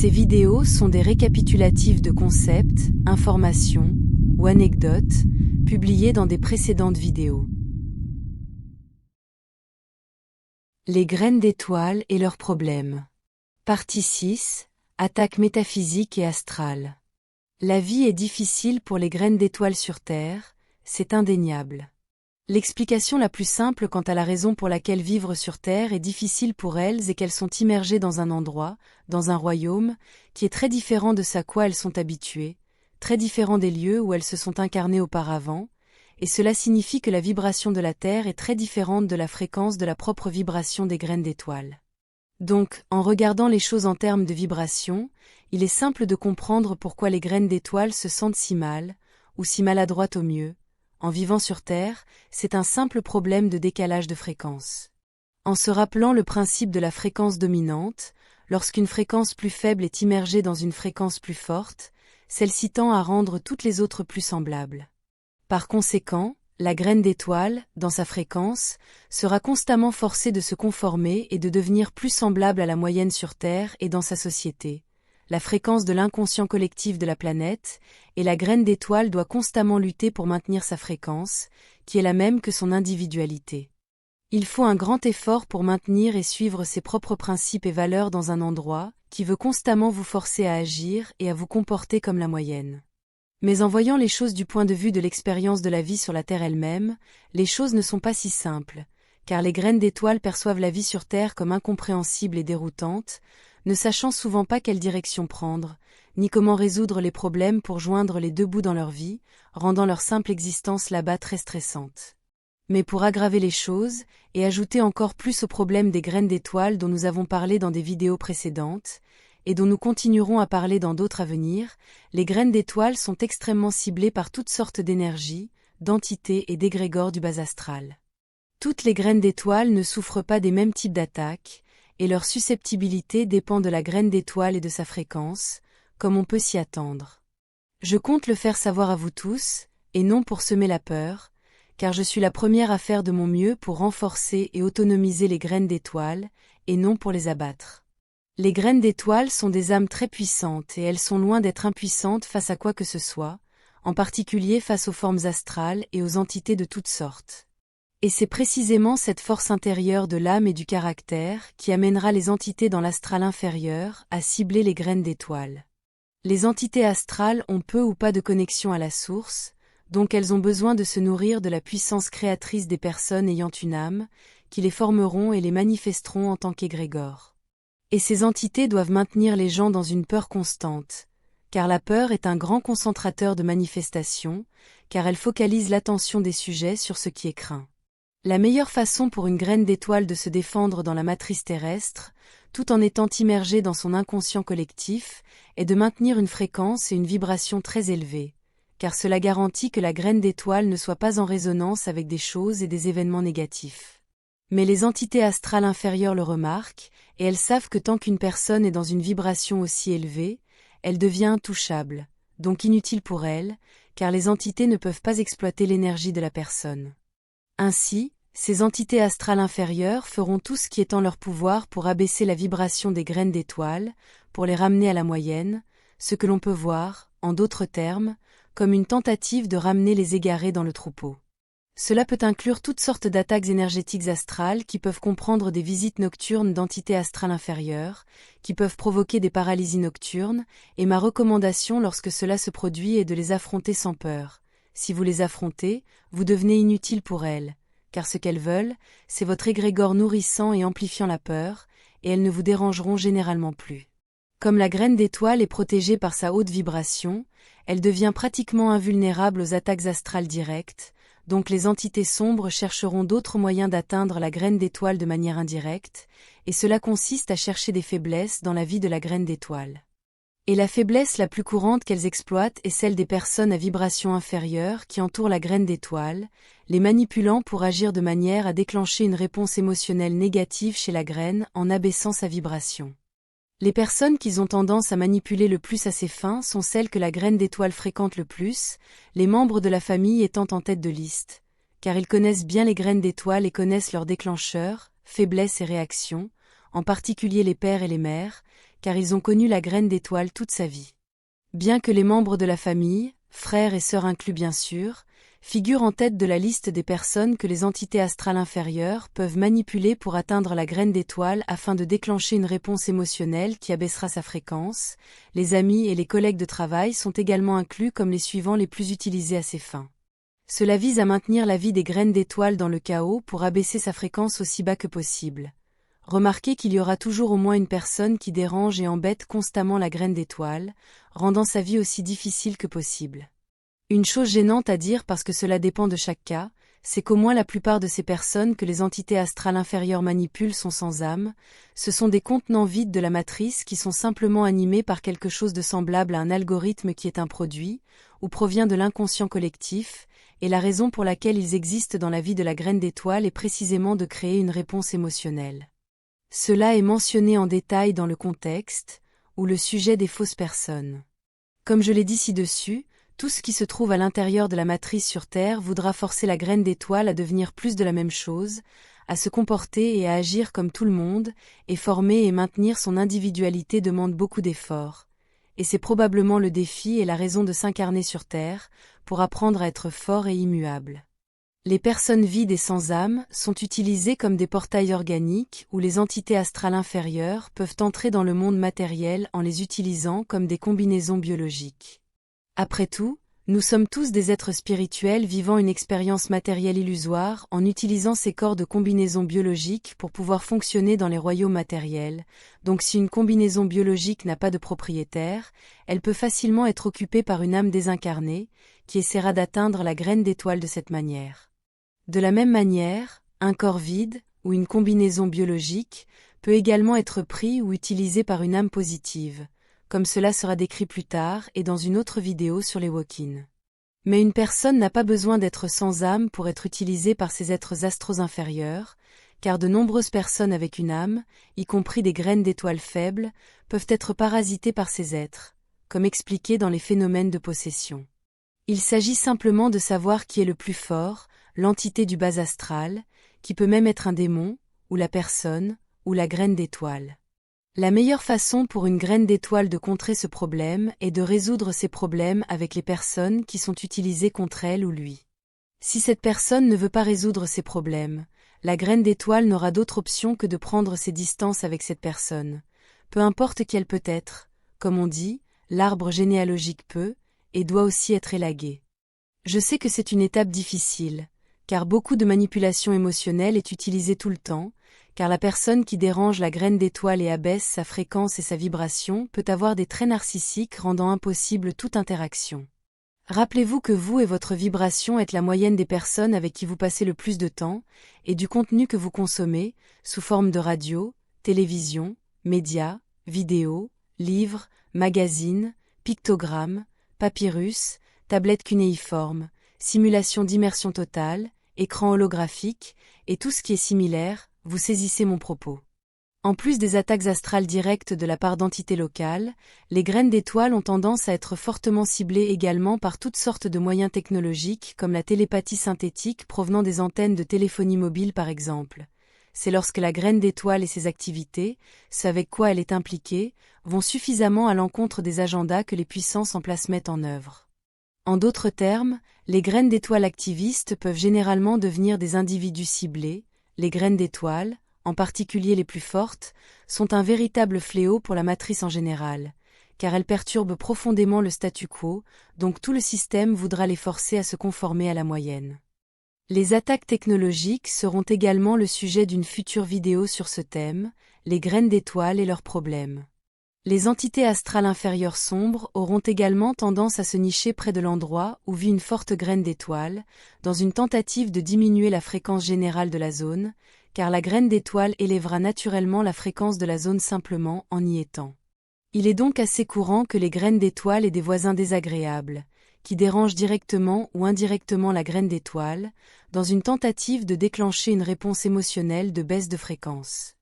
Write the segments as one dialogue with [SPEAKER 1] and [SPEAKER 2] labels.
[SPEAKER 1] Ces vidéos sont des récapitulatifs de concepts, informations ou anecdotes publiées dans des précédentes vidéos. Les graines d'étoiles et leurs problèmes. Partie 6. Attaque métaphysique et astrale. La vie est difficile pour les graines d'étoiles sur Terre, c'est indéniable. L'explication la plus simple quant à la raison pour laquelle vivre sur Terre est difficile pour elles est qu'elles sont immergées dans un endroit, dans un royaume, qui est très différent de ce à quoi elles sont habituées, très différent des lieux où elles se sont incarnées auparavant, et cela signifie que la vibration de la Terre est très différente de la fréquence de la propre vibration des graines d'étoiles. Donc, en regardant les choses en termes de vibration, il est simple de comprendre pourquoi les graines d'étoiles se sentent si mal, ou si maladroites au mieux. En vivant sur Terre, c'est un simple problème de décalage de fréquence. En se rappelant le principe de la fréquence dominante, lorsqu'une fréquence plus faible est immergée dans une fréquence plus forte, celle-ci tend à rendre toutes les autres plus semblables. Par conséquent, la graine d'étoile, dans sa fréquence, sera constamment forcée de se conformer et de devenir plus semblable à la moyenne sur Terre et dans sa société, la fréquence de l'inconscient collectif de la planète, et la graine d'étoile doit constamment lutter pour maintenir sa fréquence, qui est la même que son individualité. Il faut un grand effort pour maintenir et suivre ses propres principes et valeurs dans un endroit, qui veut constamment vous forcer à agir et à vous comporter comme la moyenne. Mais en voyant les choses du point de vue de l'expérience de la vie sur la Terre elle-même, les choses ne sont pas si simples, car les graines d'étoiles perçoivent la vie sur Terre comme incompréhensible et déroutante, ne sachant souvent pas quelle direction prendre, ni comment résoudre les problèmes pour joindre les deux bouts dans leur vie, rendant leur simple existence là-bas très stressante. Mais pour aggraver les choses, et ajouter encore plus aux problèmes des graines d'étoiles dont nous avons parlé dans des vidéos précédentes, et dont nous continuerons à parler dans d'autres à venir, les graines d'étoiles sont extrêmement ciblées par toutes sortes d'énergies, d'entités et d'égrégores du bas astral. Toutes les graines d'étoiles ne souffrent pas des mêmes types d'attaques, et leur susceptibilité dépend de la graine d'étoile et de sa fréquence, comme on peut s'y attendre. Je compte le faire savoir à vous tous, et non pour semer la peur, car je suis la première à faire de mon mieux pour renforcer et autonomiser les graines d'étoiles, et non pour les abattre. Les graines d'étoiles sont des âmes très puissantes et elles sont loin d'être impuissantes face à quoi que ce soit, en particulier face aux formes astrales et aux entités de toutes sortes. Et c'est précisément cette force intérieure de l'âme et du caractère qui amènera les entités dans l'astral inférieur à cibler les graines d'étoiles. Les entités astrales ont peu ou pas de connexion à la source, donc elles ont besoin de se nourrir de la puissance créatrice des personnes ayant une âme, qui les formeront et les manifesteront en tant qu'égrégores. Et ces entités doivent maintenir les gens dans une peur constante, car la peur est un grand concentrateur de manifestation, car elle focalise l'attention des sujets sur ce qui est craint. La meilleure façon pour une graine d'étoile de se défendre dans la matrice terrestre, tout en étant immergée dans son inconscient collectif, est de maintenir une fréquence et une vibration très élevée, car cela garantit que la graine d'étoile ne soit pas en résonance avec des choses et des événements négatifs. Mais les entités astrales inférieures le remarquent, et elles savent que tant qu'une personne est dans une vibration aussi élevée, elle devient intouchable, donc inutile pour elle, car les entités ne peuvent pas exploiter l'énergie de la personne. Ainsi, ces entités astrales inférieures feront tout ce qui est en leur pouvoir pour abaisser la vibration des graines d'étoiles, pour les ramener à la moyenne, ce que l'on peut voir, en d'autres termes, comme une tentative de ramener les égarés dans le troupeau. Cela peut inclure toutes sortes d'attaques énergétiques astrales qui peuvent comprendre des visites nocturnes d'entités astrales inférieures, qui peuvent provoquer des paralysies nocturnes, et ma recommandation lorsque cela se produit est de les affronter sans peur. Si vous les affrontez, vous devenez inutile pour elles, car ce qu'elles veulent, c'est votre égrégore nourrissant et amplifiant la peur, et elles ne vous dérangeront généralement plus. Comme la graine d'étoile est protégée par sa haute vibration, elle devient pratiquement invulnérable aux attaques astrales directes, donc les entités sombres chercheront d'autres moyens d'atteindre la graine d'étoile de manière indirecte, et cela consiste à chercher des faiblesses dans la vie de la graine d'étoile. Et la faiblesse la plus courante qu'elles exploitent est celle des personnes à vibration inférieure qui entourent la graine d'étoile, les manipulant pour agir de manière à déclencher une réponse émotionnelle négative chez la graine en abaissant sa vibration. Les personnes qu'ils ont tendance à manipuler le plus à ses fins sont celles que la graine d'étoile fréquente le plus, les membres de la famille étant en tête de liste, car ils connaissent bien les graines d'étoile et connaissent leurs déclencheurs, faiblesses et réactions, en particulier les pères et les mères, car ils ont connu la graine d'étoile toute sa vie. Bien que les membres de la famille, frères et sœurs inclus bien sûr, figurent en tête de la liste des personnes que les entités astrales inférieures peuvent manipuler pour atteindre la graine d'étoile afin de déclencher une réponse émotionnelle qui abaissera sa fréquence, les amis et les collègues de travail sont également inclus comme les suivants les plus utilisés à ces fins. Cela vise à maintenir la vie des graines d'étoile dans le chaos pour abaisser sa fréquence aussi bas que possible. Remarquez qu'il y aura toujours au moins une personne qui dérange et embête constamment la graine d'étoile, rendant sa vie aussi difficile que possible. Une chose gênante à dire parce que cela dépend de chaque cas, c'est qu'au moins la plupart de ces personnes que les entités astrales inférieures manipulent sont sans âme, ce sont des contenants vides de la matrice qui sont simplement animés par quelque chose de semblable à un algorithme qui est un produit, ou provient de l'inconscient collectif, et la raison pour laquelle ils existent dans la vie de la graine d'étoile est précisément de créer une réponse émotionnelle. Cela est mentionné en détail dans le contexte, ou le sujet des fausses personnes. Comme je l'ai dit ci-dessus, tout ce qui se trouve à l'intérieur de la matrice sur Terre voudra forcer la graine d'étoile à devenir plus de la même chose, à se comporter et à agir comme tout le monde, et former et maintenir son individualité demande beaucoup d'efforts. Et c'est probablement le défi et la raison de s'incarner sur Terre, pour apprendre à être fort et immuable. Les personnes vides et sans âme sont utilisées comme des portails organiques où les entités astrales inférieures peuvent entrer dans le monde matériel en les utilisant comme des combinaisons biologiques. Après tout, nous sommes tous des êtres spirituels vivant une expérience matérielle illusoire en utilisant ces corps de combinaisons biologiques pour pouvoir fonctionner dans les royaumes matériels, donc si une combinaison biologique n'a pas de propriétaire, elle peut facilement être occupée par une âme désincarnée, qui essaiera d'atteindre la graine d'étoile de cette manière. De la même manière, un corps vide, ou une combinaison biologique, peut également être pris ou utilisé par une âme positive, comme cela sera décrit plus tard et dans une autre vidéo sur les walk-ins. Mais une personne n'a pas besoin d'être sans âme pour être utilisée par ces êtres astraux inférieurs, car de nombreuses personnes avec une âme, y compris des graines d'étoiles faibles, peuvent être parasitées par ces êtres, comme expliqué dans les phénomènes de possession. Il s'agit simplement de savoir qui est le plus fort, l'entité du bas astral, qui peut même être un démon, ou la personne, ou la graine d'étoile. La meilleure façon pour une graine d'étoile de contrer ce problème est de résoudre ces problèmes avec les personnes qui sont utilisées contre elle ou lui. Si cette personne ne veut pas résoudre ces problèmes, la graine d'étoile n'aura d'autre option que de prendre ses distances avec cette personne. Peu importe qui elle peut être, comme on dit, l'arbre généalogique peut, et doit aussi être élagué. Je sais que c'est une étape difficile, car beaucoup de manipulation émotionnelle est utilisée tout le temps, car la personne qui dérange la graine d'étoile et abaisse sa fréquence et sa vibration peut avoir des traits narcissiques rendant impossible toute interaction. Rappelez-vous que vous et votre vibration êtes la moyenne des personnes avec qui vous passez le plus de temps, et du contenu que vous consommez, sous forme de radio, télévision, médias, vidéos, livres, magazines, pictogrammes, papyrus, tablettes cunéiformes, simulation d'immersion totale, écran holographique, et tout ce qui est similaire, vous saisissez mon propos. En plus des attaques astrales directes de la part d'entités locales, les graines d'étoiles ont tendance à être fortement ciblées également par toutes sortes de moyens technologiques comme la télépathie synthétique provenant des antennes de téléphonie mobile par exemple. C'est lorsque la graine d'étoile et ses activités, ce avec quoi elle est impliquée, vont suffisamment à l'encontre des agendas que les puissances en place mettent en œuvre. En d'autres termes, les graines d'étoiles activistes peuvent généralement devenir des individus ciblés. Les graines d'étoiles, en particulier les plus fortes, sont un véritable fléau pour la matrice en général, car elles perturbent profondément le statu quo, donc tout le système voudra les forcer à se conformer à la moyenne. Les attaques technologiques seront également le sujet d'une future vidéo sur ce thème, les graines d'étoiles et leurs problèmes. Les entités astrales inférieures sombres auront également tendance à se nicher près de l'endroit où vit une forte graine d'étoile, dans une tentative de diminuer la fréquence générale de la zone, car la graine d'étoile élèvera naturellement la fréquence de la zone simplement en y étant. Il est donc assez courant que les graines d'étoile aient des voisins désagréables, qui dérangent directement ou indirectement la graine d'étoile, dans une tentative de déclencher une réponse émotionnelle de baisse de fréquence.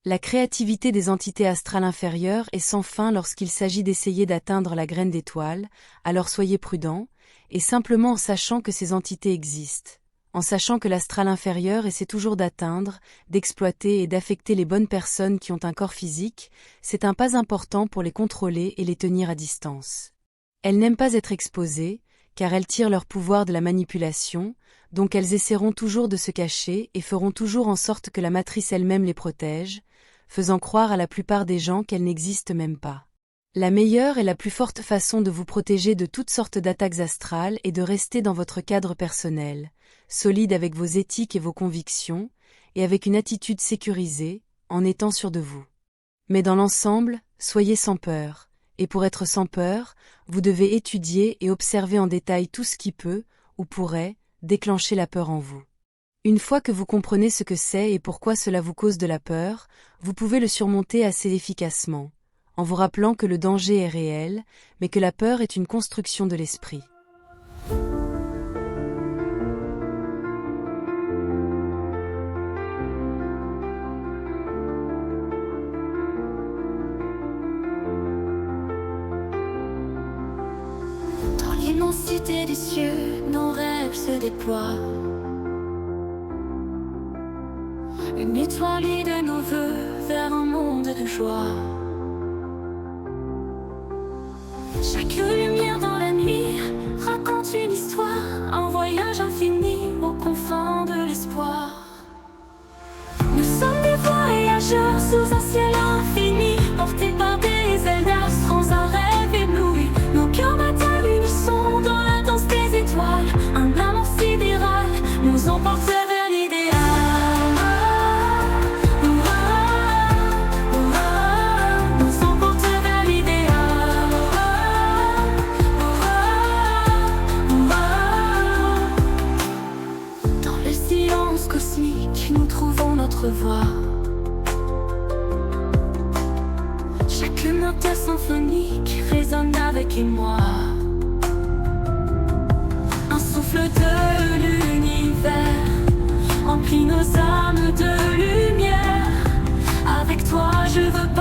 [SPEAKER 1] La créativité des entités astrales inférieures est sans fin lorsqu'il s'agit d'essayer d'atteindre la graine d'étoile, alors soyez prudents, et simplement en sachant que ces entités existent. en sachant que l'astral inférieur essaie toujours d'atteindre, d'exploiter et d'affecter les bonnes personnes qui ont un corps physique, c'est un pas important pour les contrôler et les tenir à distance. Elles n'aiment pas être exposées, car elles tirent leur pouvoir de la manipulation, donc elles essaieront toujours de se cacher et feront toujours en sorte que la matrice elle-même les protège, faisant croire à la plupart des gens qu'elles n'existent même pas. La meilleure et la plus forte façon de vous protéger de toutes sortes d'attaques astrales est de rester dans votre cadre personnel, solide avec vos éthiques et vos convictions, et avec une attitude sécurisée, en étant sûr de vous. Mais dans l'ensemble, soyez sans peur, et pour être sans peur, vous devez étudier et observer en détail tout ce qui peut, ou pourrait, déclencher la peur en vous. Une fois que vous comprenez ce que c'est et pourquoi cela vous cause de la peur, vous pouvez le surmonter assez efficacement, en vous rappelant que le danger est réel, mais que la peur est une construction de l'esprit.
[SPEAKER 2] Dans l'immensité des cieux, nos rêves se déploient. Une étoile guide nos voeux vers un monde de joie. Chaque lumière dans la nuit raconte une histoire, un voyage infini aux confins de l'espoir. Nous sommes des voyageurs sous un ciel infini, portés par des ailes d'astres, un rêve ébloui. Nos cœurs battent à l'unisson dans la danse des étoiles. Un amour sidéral nous emporte vers l'idéal. Nous emporte vers l'idéal. Dans le silence cosmique, nous trouvons notre voie. Chaque note symphonique résonne avec émoi. Un souffle de l'univers remplit nos âmes de lumière. Avec toi je veux pas